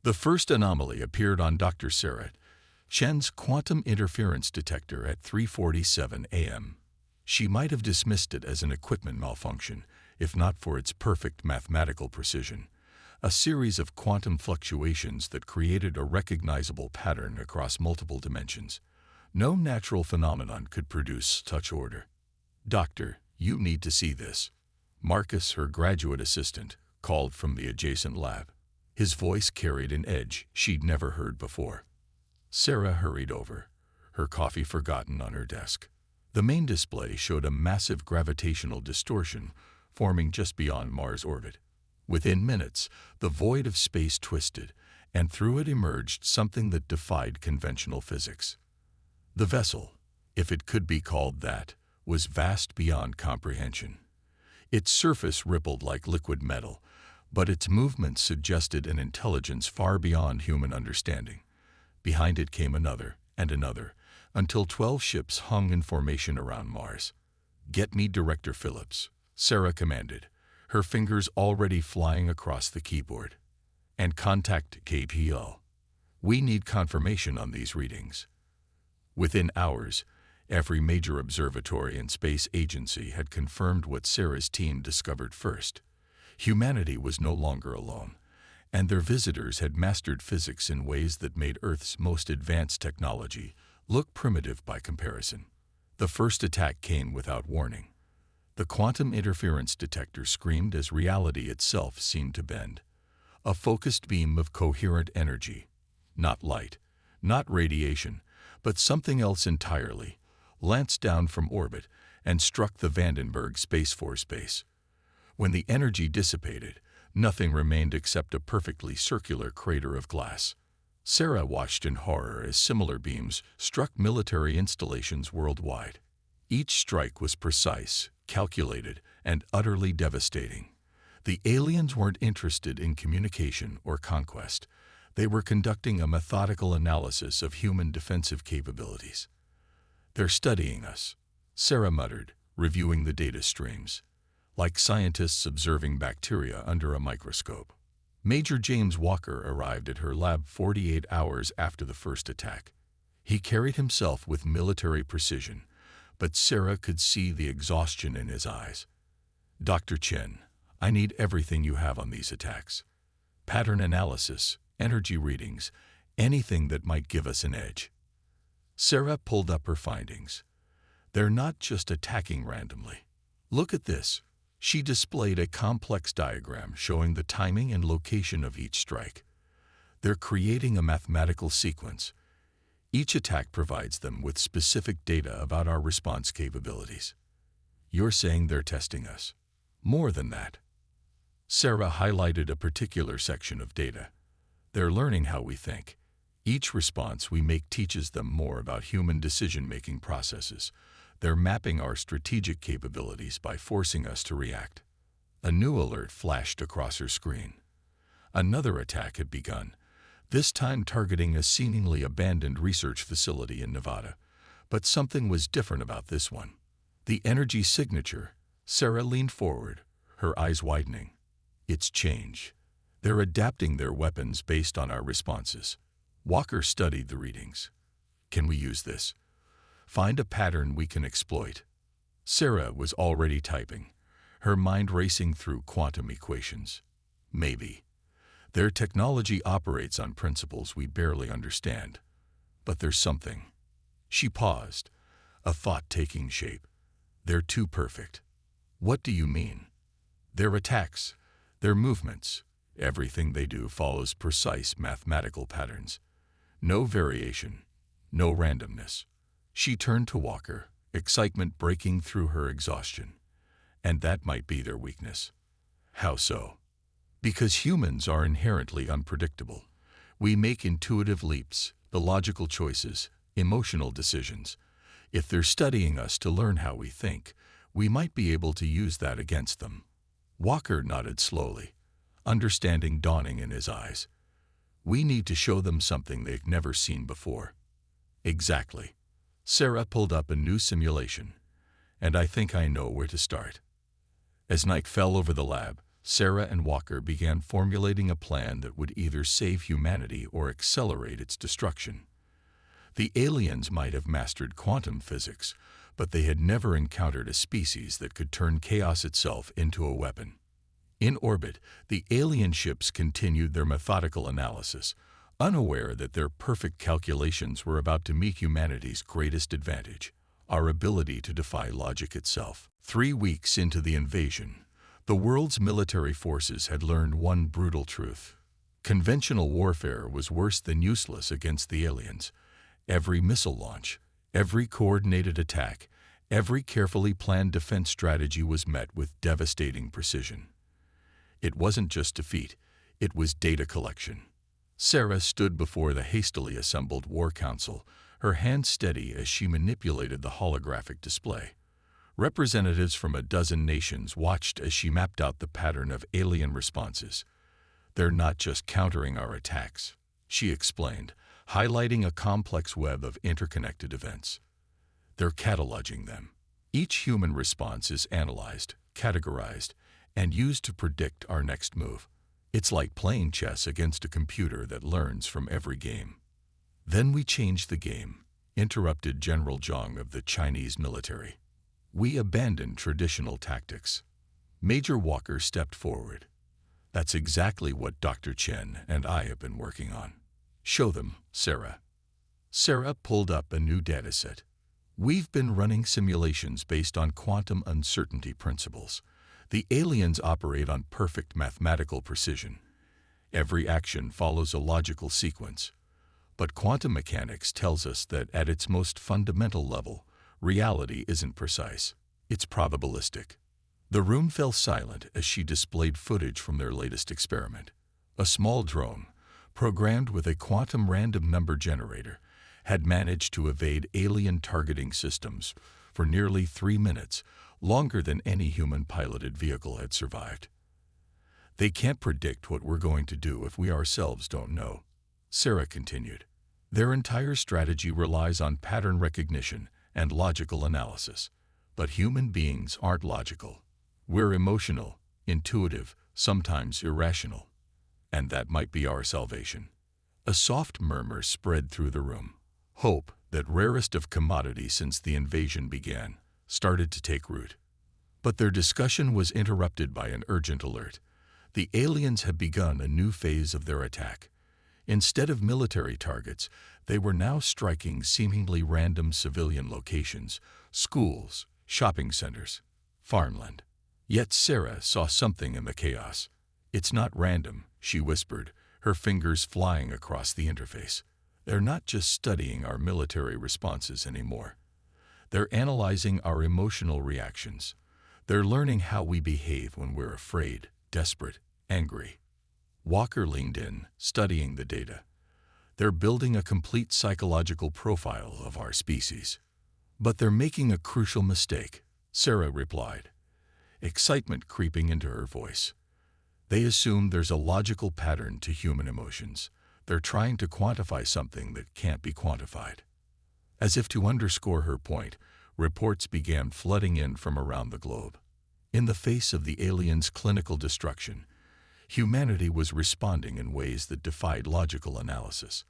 The first anomaly appeared on Dr. Sarah Chen's quantum interference detector at 3:47 a.m. She might have dismissed it as an equipment malfunction, if not for its perfect mathematical precision, a series of quantum fluctuations that created a recognizable pattern across multiple dimensions. No natural phenomenon could produce such order. "Doctor, you need to see this," Marcus, her graduate assistant, called from the adjacent lab. His voice carried an edge she'd never heard before. Sarah hurried over, her coffee forgotten on her desk. The main display showed a massive gravitational distortion forming just beyond Mars' orbit. Within minutes, the void of space twisted, and through it emerged something that defied conventional physics. The vessel, if it could be called that, was vast beyond comprehension. Its surface rippled like liquid metal, but its movements suggested an intelligence far beyond human understanding. Behind it came another and another, until 12 ships hung in formation around Mars. "Get me Director Phillips," Sarah commanded, her fingers already flying across the keyboard. "And contact KPL. We need confirmation on these readings." Within hours, every major observatory and space agency had confirmed what Sarah's team discovered first. Humanity was no longer alone, and their visitors had mastered physics in ways that made Earth's most advanced technology look primitive by comparison. The first attack came without warning. The quantum interference detector screamed as reality itself seemed to bend. A focused beam of coherent energy, not light, not radiation, but something else entirely, lanced down from orbit and struck the Vandenberg Space Force base. When the energy dissipated, nothing remained except a perfectly circular crater of glass. Sarah watched in horror as similar beams struck military installations worldwide. Each strike was precise, calculated, and utterly devastating. The aliens weren't interested in communication or conquest. They were conducting a methodical analysis of human defensive capabilities. "They're studying us," Sarah muttered, reviewing the data streams, like scientists observing bacteria under a microscope. Major James Walker arrived at her lab 48 hours after the first attack. He carried himself with military precision, but Sarah could see the exhaustion in his eyes. "Dr. Chen, I need everything you have on these attacks. Pattern analysis, energy readings, anything that might give us an edge." Sarah pulled up her findings. "They're not just attacking randomly. Look at this." She displayed a complex diagram showing the timing and location of each strike. "They're creating a mathematical sequence. Each attack provides them with specific data about our response capabilities." "You're saying they're testing us?" "More than that." Sarah highlighted a particular section of data. "They're learning how we think. Each response we make teaches them more about human decision-making processes. They're mapping our strategic capabilities by forcing us to react." A new alert flashed across her screen. Another attack had begun, this time targeting a seemingly abandoned research facility in Nevada. But something was different about this one. The energy signature. Sarah leaned forward, her eyes widening. "It's change. They're adapting their weapons based on our responses." Walker studied the readings. "Can we use this? Find a pattern we can exploit." Sarah was already typing, her mind racing through quantum equations. "Maybe. Their technology operates on principles we barely understand. But there's something." She paused, a thought taking shape. "They're too perfect." "What do you mean?" "Their attacks, their movements, everything they do follows precise mathematical patterns. No variation, no randomness." She turned to Walker, excitement breaking through her exhaustion. "And that might be their weakness." "How so?" "Because humans are inherently unpredictable. We make intuitive leaps, illogical choices, emotional decisions. If they're studying us to learn how we think, we might be able to use that against them." Walker nodded slowly, understanding dawning in his eyes. "We need to show them something they've never seen before." "Exactly." Sarah pulled up a new simulation, "and I think I know where to start." As night fell over the lab, Sarah and Walker began formulating a plan that would either save humanity or accelerate its destruction. The aliens might have mastered quantum physics, but they had never encountered a species that could turn chaos itself into a weapon. In orbit, the alien ships continued their methodical analysis, unaware that their perfect calculations were about to meet humanity's greatest advantage, our ability to defy logic itself. 3 weeks into the invasion, the world's military forces had learned one brutal truth. Conventional warfare was worse than useless against the aliens. Every missile launch, every coordinated attack, every carefully planned defense strategy was met with devastating precision. It wasn't just defeat, it was data collection. Sarah stood before the hastily assembled War Council, her hands steady as she manipulated the holographic display. Representatives from a dozen nations watched as she mapped out the pattern of alien responses. "They're not just countering our attacks," she explained, highlighting a complex web of interconnected events. "They're cataloging them. Each human response is analyzed, categorized, and used to predict our next move. It's like playing chess against a computer that learns from every game." "Then we changed the game," interrupted General Zhang of the Chinese military. "We abandoned traditional tactics." Major Walker stepped forward. "That's exactly what Dr. Chen and I have been working on." "Show them, Sarah." Sarah pulled up a new dataset. "We've been running simulations based on quantum uncertainty principles. The aliens operate on perfect mathematical precision. Every action follows a logical sequence. But quantum mechanics tells us that at its most fundamental level, reality isn't precise. It's probabilistic." The room fell silent as she displayed footage from their latest experiment. A small drone, programmed with a quantum random number generator, had managed to evade alien targeting systems for nearly 3 minutes, longer than any human-piloted vehicle had survived. "They can't predict what we're going to do if we ourselves don't know," Sarah continued. "Their entire strategy relies on pattern recognition and logical analysis. But human beings aren't logical. We're emotional, intuitive, sometimes irrational. And that might be our salvation." A soft murmur spread through the room. Hope, that rarest of commodities since the invasion began, started to take root. But their discussion was interrupted by an urgent alert. The aliens had begun a new phase of their attack. Instead of military targets, they were now striking seemingly random civilian locations: schools, shopping centers, farmland. Yet Sarah saw something in the chaos. "It's not random," she whispered, her fingers flying across the interface. "They're not just studying our military responses anymore. They're analyzing our emotional reactions. They're learning how we behave when we're afraid, desperate, angry." Walker leaned in, studying the data. "They're building a complete psychological profile of our species." "But they're making a crucial mistake," Sarah replied, excitement creeping into her voice. "They assume there's a logical pattern to human emotions. They're trying to quantify something that can't be quantified." As if to underscore her point, reports began flooding in from around the globe. In the face of the aliens' clinical destruction, humanity was responding in ways that defied logical analysis.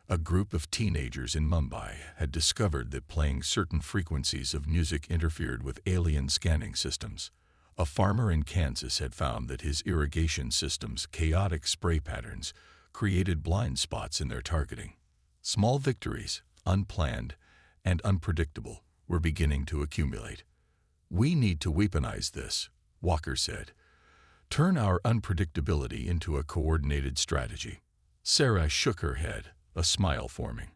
A group of teenagers in Mumbai had discovered that playing certain frequencies of music interfered with alien scanning systems. A farmer in Kansas had found that his irrigation system's chaotic spray patterns created blind spots in their targeting. Small victories, unplanned and unpredictable, were beginning to accumulate. "We need to weaponize this," Walker said. "Turn our unpredictability into a coordinated strategy." Sarah shook her head, a smile forming.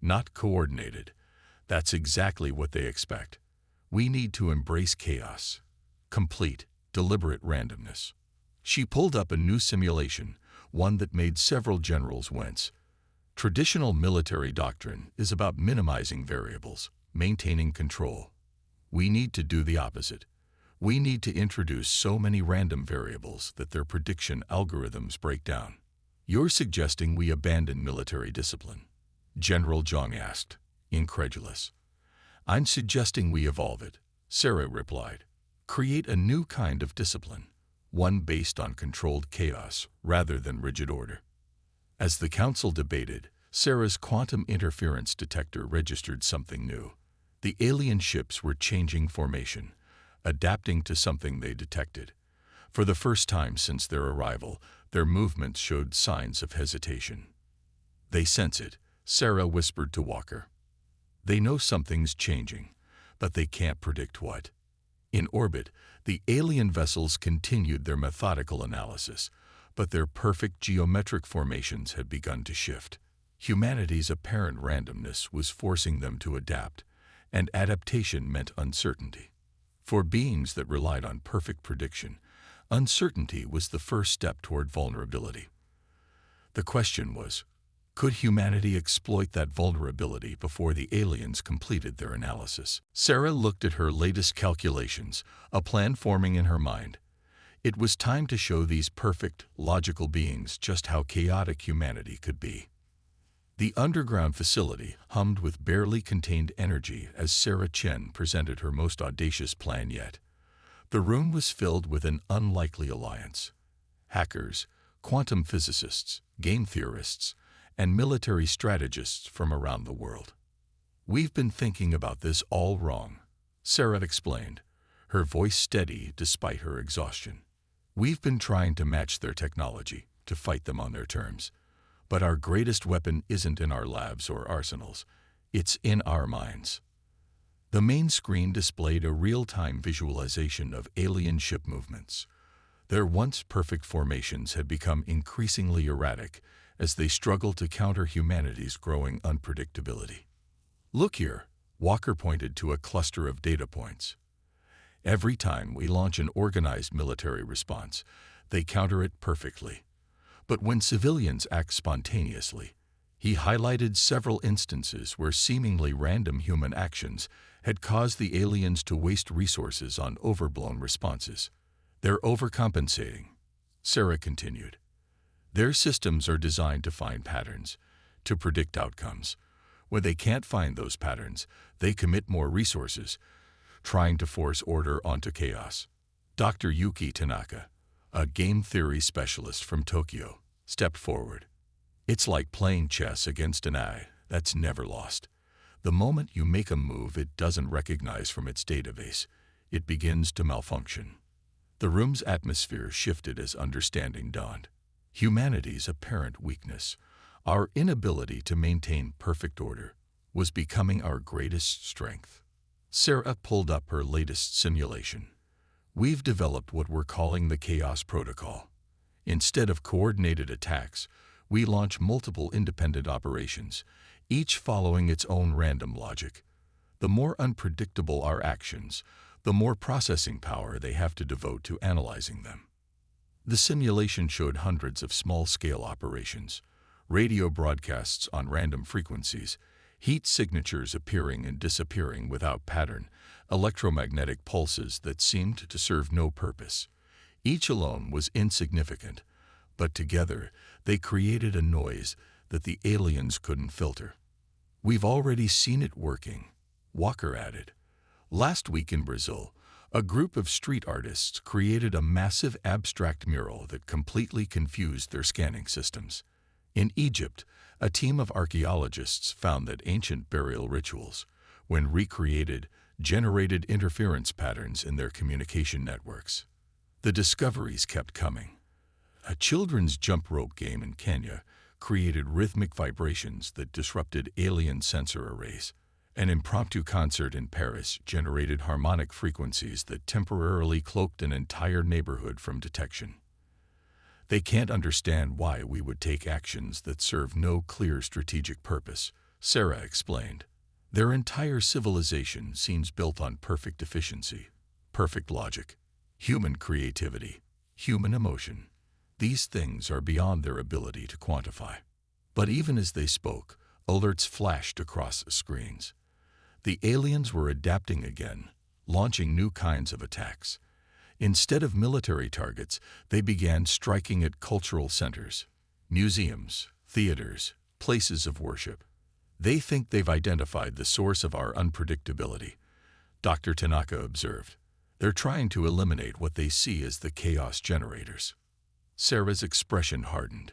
"Not coordinated. That's exactly what they expect. We need to embrace chaos. Complete, deliberate randomness." She pulled up a new simulation, one that made several generals wince. Traditional military doctrine is about minimizing variables, maintaining control. We need to do the opposite. We need to introduce so many random variables that their prediction algorithms break down. "You're suggesting we abandon military discipline?" General Zhang asked, incredulous. "I'm suggesting we evolve it," Sarah replied. "Create a new kind of discipline, one based on controlled chaos rather than rigid order. As the council debated, Sarah's quantum interference detector registered something new. The alien ships were changing formation, adapting to something they detected. For the first time since their arrival, their movements showed signs of hesitation. "They sense it," Sarah whispered to Walker. "They know something's changing, but they can't predict what." In orbit, the alien vessels continued their methodical analysis, but their perfect geometric formations had begun to shift. Humanity's apparent randomness was forcing them to adapt, and adaptation meant uncertainty. For beings that relied on perfect prediction, uncertainty was the first step toward vulnerability. The question was, could humanity exploit that vulnerability before the aliens completed their analysis? Sarah looked at her latest calculations, a plan forming in her mind. It was time to show these perfect, logical beings just how chaotic humanity could be. The underground facility hummed with barely contained energy as Sarah Chen presented her most audacious plan yet. The room was filled with an unlikely alliance: hackers, quantum physicists, game theorists, and military strategists from around the world. "We've been thinking about this all wrong," Sarah explained, her voice steady despite her exhaustion. "We've been trying to match their technology, to fight them on their terms. But our greatest weapon isn't in our labs or arsenals. It's in our minds." The main screen displayed a real-time visualization of alien ship movements. Their once perfect formations had become increasingly erratic as they struggled to counter humanity's growing unpredictability. "Look here," Walker pointed to a cluster of data points. "Every time we launch an organized military response, they counter it perfectly. But when civilians act spontaneously," he highlighted several instances where seemingly random human actions had caused the aliens to waste resources on overblown responses. "They're overcompensating," Sarah continued. "Their systems are designed to find patterns, to predict outcomes. When they can't find those patterns, they commit more resources, trying to force order onto chaos." Dr. Yuki Tanaka, a game theory specialist from Tokyo, stepped forward. "It's like playing chess against an eye that's never lost. The moment you make a move it doesn't recognize from its database, it begins to malfunction." The room's atmosphere shifted as understanding dawned. Humanity's apparent weakness, our inability to maintain perfect order, was becoming our greatest strength. Sarah pulled up her latest simulation. "We've developed what we're calling the Chaos Protocol. Instead of coordinated attacks, we launch multiple independent operations, each following its own random logic. The more unpredictable our actions, the more processing power they have to devote to analyzing them." The simulation showed hundreds of small-scale operations, radio broadcasts on random frequencies, heat signatures appearing and disappearing without pattern, electromagnetic pulses that seemed to serve no purpose. Each alone was insignificant, but together they created a noise that the aliens couldn't filter. "We've already seen it working," Walker added. "Last week in Brazil, a group of street artists created a massive abstract mural that completely confused their scanning systems. In Egypt, a team of archaeologists found that ancient burial rituals, when recreated, generated interference patterns in their communication networks. The discoveries kept coming. A children's jump rope game in Kenya created rhythmic vibrations that disrupted alien sensor arrays. An impromptu concert in Paris generated harmonic frequencies that temporarily cloaked an entire neighborhood from detection. They can't understand why we would take actions that serve no clear strategic purpose, Sarah explained. Their entire civilization seems built on perfect efficiency, perfect logic, human creativity, human emotion. These things are beyond their ability to quantify. But even as they spoke, alerts flashed across screens. The aliens were adapting again, launching new kinds of attacks. Instead of military targets, they began striking at cultural centers, museums, theaters, places of worship. They think they've identified the source of our unpredictability, Dr. Tanaka observed. They're trying to eliminate what they see as the chaos generators. Sarah's expression hardened.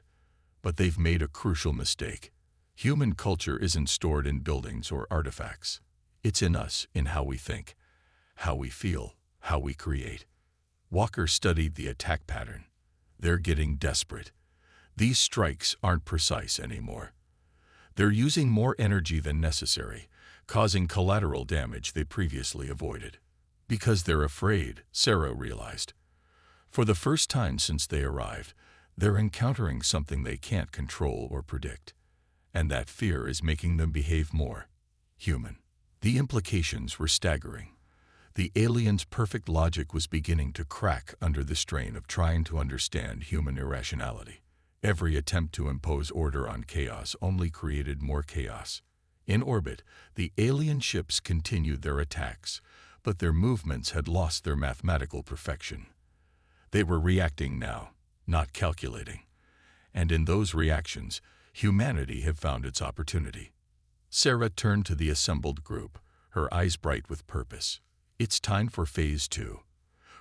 But they've made a crucial mistake. Human culture isn't stored in buildings or artifacts. It's in us, in how we think, how we feel, how we create. Walker studied the attack pattern. They're getting desperate. These strikes aren't precise anymore. They're using more energy than necessary, causing collateral damage they previously avoided. Because they're afraid, Sarah realized. For the first time since they arrived, they're encountering something they can't control or predict. And that fear is making them behave more human. The implications were staggering. The aliens' perfect logic was beginning to crack under the strain of trying to understand human irrationality. Every attempt to impose order on chaos only created more chaos. In orbit, the alien ships continued their attacks, but their movements had lost their mathematical perfection. They were reacting now, not calculating. And in those reactions, humanity had found its opportunity. Sarah turned to the assembled group, her eyes bright with purpose. It's time for Phase 2.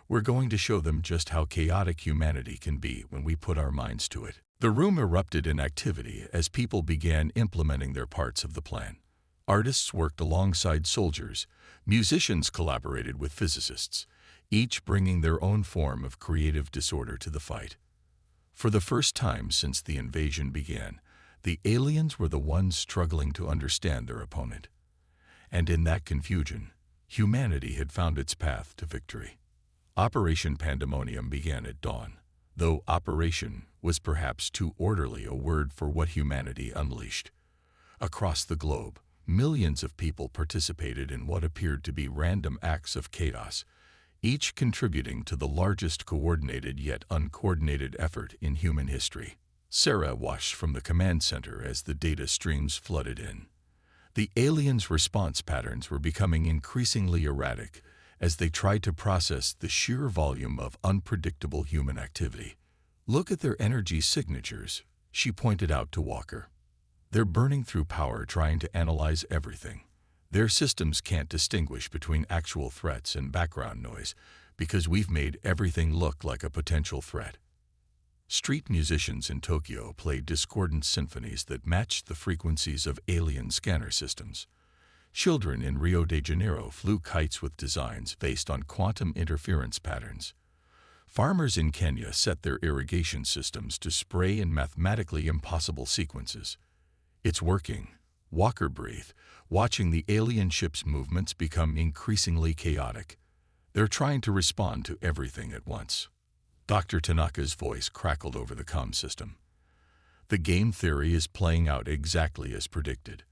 We're going to show them just how chaotic humanity can be when we put our minds to it. The room erupted in activity as people began implementing their parts of the plan. Artists worked alongside soldiers, musicians collaborated with physicists, each bringing their own form of creative disorder to the fight. For the first time since the invasion began, the aliens were the ones struggling to understand their opponent. And in that confusion, humanity had found its path to victory. Operation Pandemonium began at dawn, though operation was perhaps too orderly a word for what humanity unleashed. Across the globe, millions of people participated in what appeared to be random acts of chaos, each contributing to the largest coordinated yet uncoordinated effort in human history. Sarah watched from the command center as the data streams flooded in. The aliens' response patterns were becoming increasingly erratic as they tried to process the sheer volume of unpredictable human activity. "Look at their energy signatures," she pointed out to Walker. "They're burning through power trying to analyze everything. Their systems can't distinguish between actual threats and background noise because we've made everything look like a potential threat." Street musicians in Tokyo played discordant symphonies that matched the frequencies of alien scanner systems. Children in Rio de Janeiro flew kites with designs based on quantum interference patterns. Farmers in Kenya set their irrigation systems to spray in mathematically impossible sequences. "It's working," Walker breathed, watching the alien ship's movements become increasingly chaotic. "They're trying to respond to everything at once." Dr. Tanaka's voice crackled over the comm system. "The game theory is playing out exactly as predicted.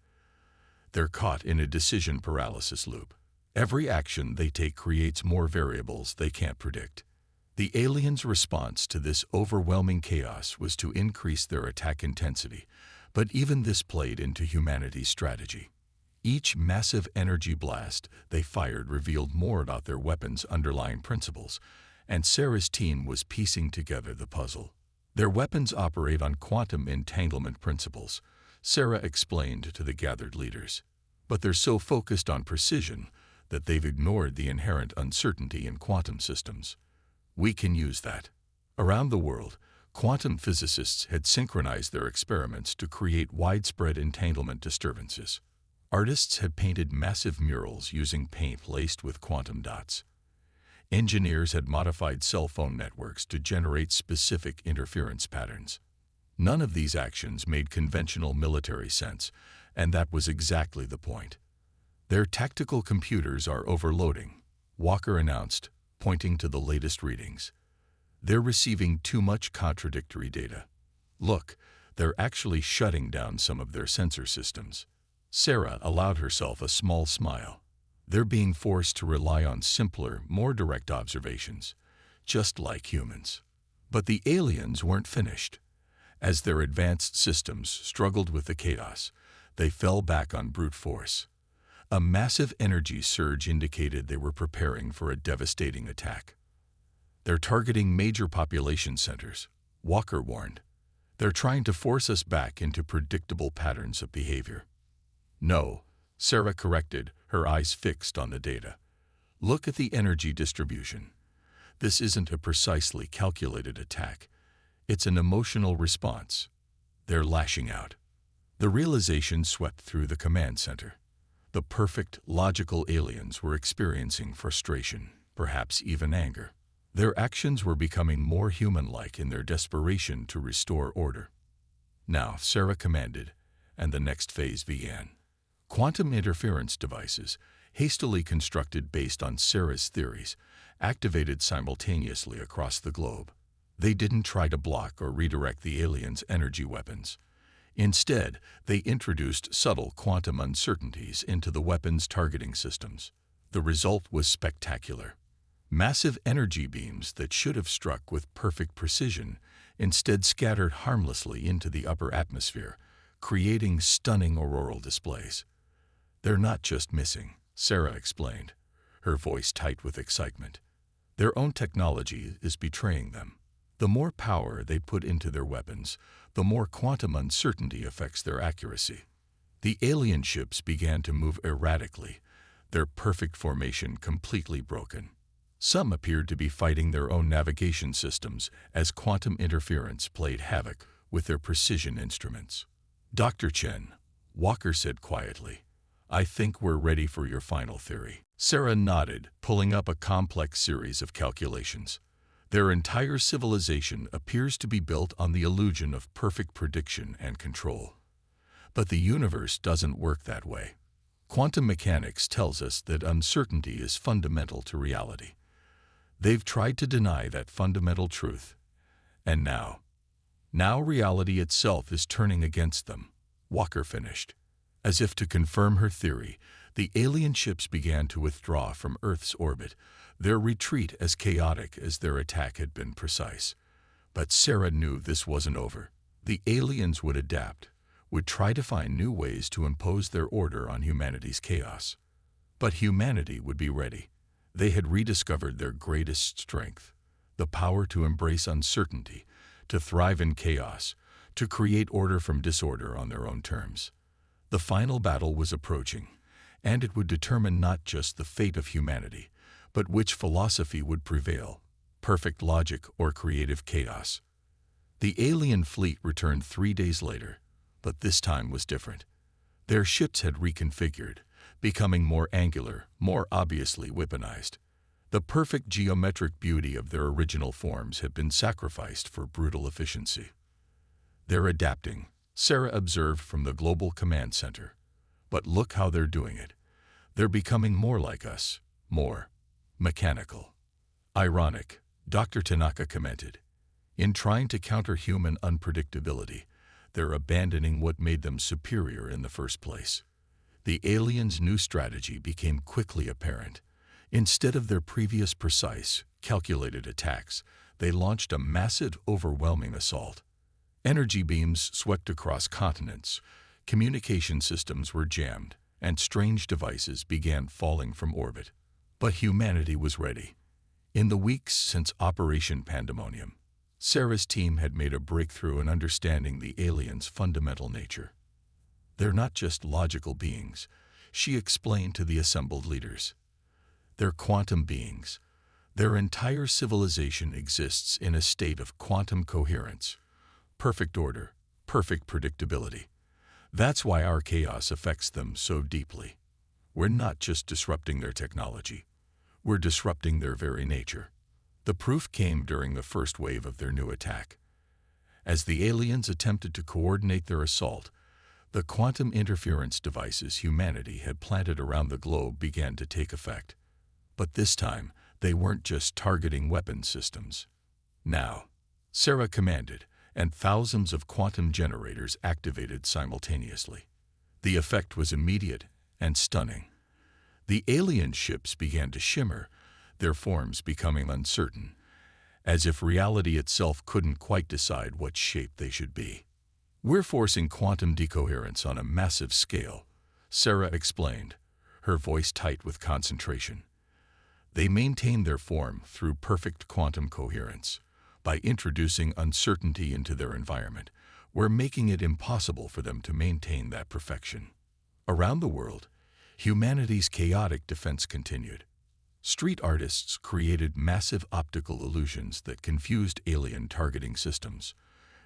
They're caught in a decision paralysis loop. Every action they take creates more variables they can't predict." The aliens' response to this overwhelming chaos was to increase their attack intensity, but even this played into humanity's strategy. Each massive energy blast they fired revealed more about their weapons' underlying principles, and Sarah's team was piecing together the puzzle. "Their weapons operate on quantum entanglement principles," Sarah explained to the gathered leaders. "But they're so focused on precision that they've ignored the inherent uncertainty in quantum systems. We can use that." Around the world, quantum physicists had synchronized their experiments to create widespread entanglement disturbances. Artists had painted massive murals using paint laced with quantum dots. Engineers had modified cell phone networks to generate specific interference patterns. None of these actions made conventional military sense, and that was exactly the point. "Their tactical computers are overloading," Walker announced, pointing to the latest readings. "They're receiving too much contradictory data. Look, they're actually shutting down some of their sensor systems." Sarah allowed herself a small smile. They're being forced to rely on simpler, more direct observations, just like humans. But the aliens weren't finished. As their advanced systems struggled with the chaos, they fell back on brute force. A massive energy surge indicated they were preparing for a devastating attack. "They're targeting major population centers," Walker warned. "They're trying to force us back into predictable patterns of behavior." "No," Sarah corrected, her eyes fixed on the data. Look at the energy distribution. This isn't a precisely calculated attack. It's an emotional response. They're lashing out. The realization swept through the command center. The perfect, logical aliens were experiencing frustration, perhaps even anger. Their actions were becoming more human-like in their desperation to restore order. Now, Sarah commanded, and the next phase began. Quantum interference devices, hastily constructed based on Sarah's theories, activated simultaneously across the globe. They didn't try to block or redirect the aliens' energy weapons. Instead, they introduced subtle quantum uncertainties into the weapons' targeting systems. The result was spectacular. Massive energy beams that should have struck with perfect precision instead scattered harmlessly into the upper atmosphere, creating stunning auroral displays. They're not just missing, Sarah explained, her voice tight with excitement. Their own technology is betraying them. The more power they put into their weapons, the more quantum uncertainty affects their accuracy. The alien ships began to move erratically, their perfect formation completely broken. Some appeared to be fighting their own navigation systems as quantum interference played havoc with their precision instruments. Dr. Chen, Walker said quietly, "I think we're ready for your final theory." Sarah nodded, pulling up a complex series of calculations. Their entire civilization appears to be built on the illusion of perfect prediction and control. But the universe doesn't work that way. Quantum mechanics tells us that uncertainty is fundamental to reality. They've tried to deny that fundamental truth. And now reality itself is turning against them, Walker finished. As if to confirm her theory, the alien ships began to withdraw from Earth's orbit, their retreat as chaotic as their attack had been precise. But Sarah knew this wasn't over. The aliens would adapt, would try to find new ways to impose their order on humanity's chaos. But humanity would be ready. They had rediscovered their greatest strength, the power to embrace uncertainty, to thrive in chaos, to create order from disorder on their own terms. The final battle was approaching, and it would determine not just the fate of humanity, but which philosophy would prevail, perfect logic or creative chaos. The alien fleet returned 3 days later, but this time was different. Their ships had reconfigured, becoming more angular, more obviously weaponized. The perfect geometric beauty of their original forms had been sacrificed for brutal efficiency. They're adapting, Sarah observed from the Global Command Center. But look how they're doing it. They're becoming more like us, more mechanical. Ironic, Dr. Tanaka commented. In trying to counter human unpredictability, they're abandoning what made them superior in the first place. The aliens' new strategy became quickly apparent. Instead of their previous precise, calculated attacks, they launched a massive, overwhelming assault. Energy beams swept across continents, communication systems were jammed, and strange devices began falling from orbit. But humanity was ready. In the weeks since Operation Pandemonium, Sarah's team had made a breakthrough in understanding the aliens' fundamental nature. They're not just logical beings, she explained to the assembled leaders. They're quantum beings. Their entire civilization exists in a state of quantum coherence, perfect order, perfect predictability. That's why our chaos affects them so deeply. We're not just disrupting their technology. We're disrupting their very nature. The proof came during the first wave of their new attack. As the aliens attempted to coordinate their assault, the quantum interference devices humanity had planted around the globe began to take effect. But this time, they weren't just targeting weapon systems. Now, Sarah commanded, and thousands of quantum generators activated simultaneously. The effect was immediate and stunning. The alien ships began to shimmer, their forms becoming uncertain, as if reality itself couldn't quite decide what shape they should be. We're forcing quantum decoherence on a massive scale, Sarah explained, her voice tight with concentration. They maintain their form through perfect quantum coherence. By introducing uncertainty into their environment, we're making it impossible for them to maintain that perfection. Around the world, humanity's chaotic defense continued. Street artists created massive optical illusions that confused alien targeting systems.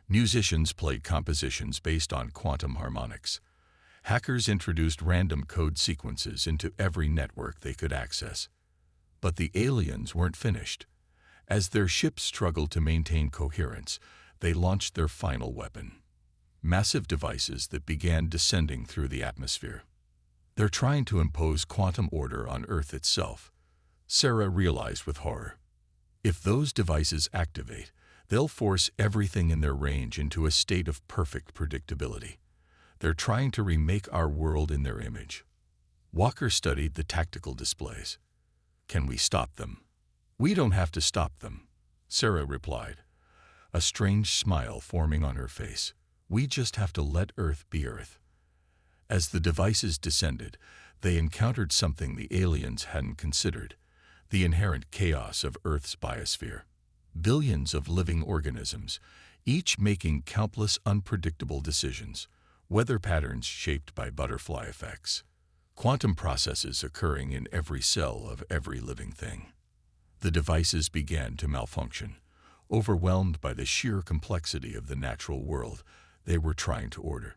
Musicians played compositions based on quantum harmonics. Hackers introduced random code sequences into every network they could access. But the aliens weren't finished. As their ships struggled to maintain coherence, they launched their final weapon. Massive devices that began descending through the atmosphere. They're trying to impose quantum order on Earth itself, Sarah realized with horror. If those devices activate, they'll force everything in their range into a state of perfect predictability. They're trying to remake our world in their image. Walker studied the tactical displays. Can we stop them? We don't have to stop them, Sarah replied, a strange smile forming on her face. We just have to let Earth be Earth. As the devices descended, they encountered something the aliens hadn't considered: the inherent chaos of Earth's biosphere. Billions of living organisms, each making countless unpredictable decisions, weather patterns shaped by butterfly effects, quantum processes occurring in every cell of every living thing. The devices began to malfunction, overwhelmed by the sheer complexity of the natural world they were trying to order.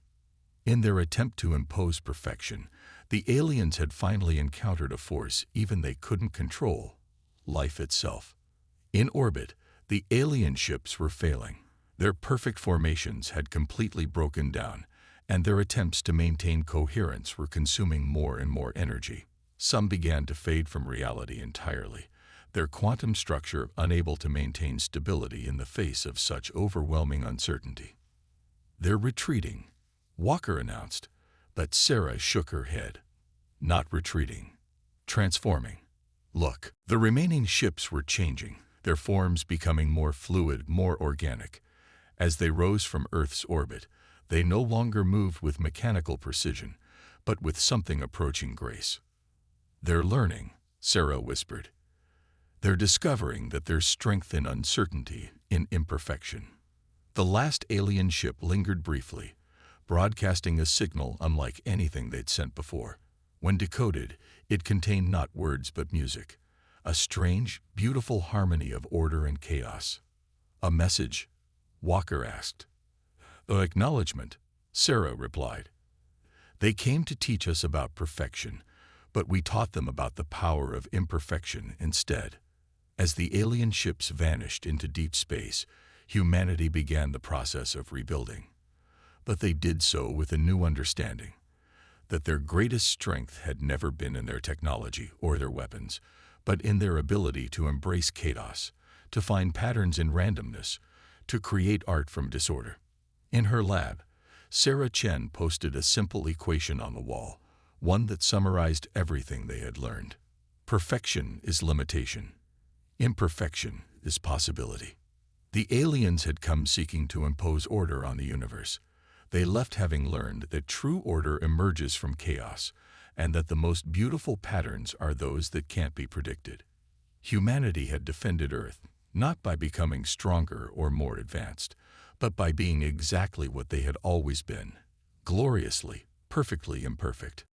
In their attempt to impose perfection, the aliens had finally encountered a force even they couldn't control: life itself. In orbit, the alien ships were failing. Their perfect formations had completely broken down, and their attempts to maintain coherence were consuming more and more energy. Some began to fade from reality entirely, their quantum structure unable to maintain stability in the face of such overwhelming uncertainty. They're retreating, Walker announced, but Sarah shook her head. Not retreating. Transforming. Look, the remaining ships were changing, their forms becoming more fluid, more organic. As they rose from Earth's orbit, they no longer moved with mechanical precision, but with something approaching grace. They're learning, Sarah whispered. They're discovering that there's strength in uncertainty, in imperfection. The last alien ship lingered briefly, broadcasting a signal unlike anything they'd sent before. When decoded, it contained not words but music, a strange, beautiful harmony of order and chaos. A message? Walker asked. An acknowledgement, Sarah replied. They came to teach us about perfection, but we taught them about the power of imperfection instead. As the alien ships vanished into deep space, humanity began the process of rebuilding. But they did so with a new understanding, that their greatest strength had never been in their technology or their weapons, but in their ability to embrace chaos, to find patterns in randomness, to create art from disorder. In her lab, Sarah Chen posted a simple equation on the wall, one that summarized everything they had learned. Perfection is limitation. Imperfection is possibility. The aliens had come seeking to impose order on the universe. They left having learned that true order emerges from chaos, and that the most beautiful patterns are those that can't be predicted. Humanity had defended Earth, not by becoming stronger or more advanced, but by being exactly what they had always been: gloriously, perfectly imperfect.